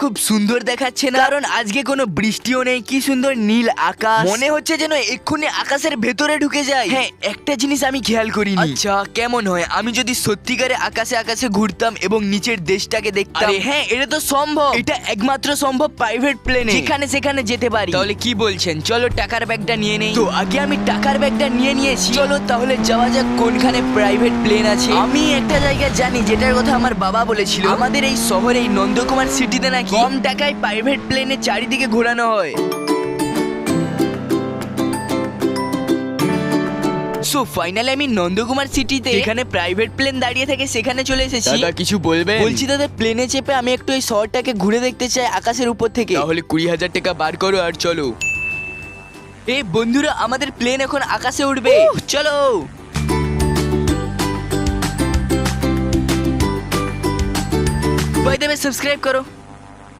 খুব সুন্দর দেখাচ্ছে না? কারণ আজকে কোনো বৃষ্টিও নেই, কি সুন্দর নীল আকাশ, মনে হচ্ছে যেন এক্ষুনি আকাশের ভেতরে ঢুকে যায়। হ্যাঁ, একটা জিনিস আমি খেয়াল করিনি। আচ্ছা, কেমন হয় আমি যদি সত্যিকারে আকাশে আকাশে ঘুরতাম এবং নিচের দেশটাকে দেখতাম? আরে হ্যাঁ, এটা তো সম্ভব। এটা একমাত্র সম্ভব প্রাইভেট প্লেনে, যেখানে সেখানে যেতে পারি। তাহলে কি বলছেন, চলো টাকার ব্যাগটা নিয়ে নেই। তো আগে আমি টাকার ব্যাগটা নিয়ে নিয়েছি, চলো তাহলে যাওয়া যাক কোনখানে প্রাইভেট প্লেন আছে। আমি একটা জায়গা জানি যেটার কথা আমার বাবা বলেছিল, আমাদের এই শহরে এই নন্দকুমার সিটিতে নাকি কম টাকায় প্রাইভেট প্লেনে চারিদিকে ঘোরানো হয়। সো ফাইনালি আমি নন্দকুমার সিটিতে, এখানে প্রাইভেট প্লেন দাঁড়িয়ে থাকে সেখানে চলে এসেছি। দাদা কিছু বলবেন? বলছি দাদা, প্লেনে চেপে আমি একটু এই শহরটাকে ঘুরে দেখতে চাই আকাশের উপর থেকে। তাহলে 20,000 টাকা বার করো আর চলো। এই বন্ধুরা, আমাদের প্লেন এখন আকাশে উঠবে, চলো। ভাই দেবে সাবস্ক্রাইব করো।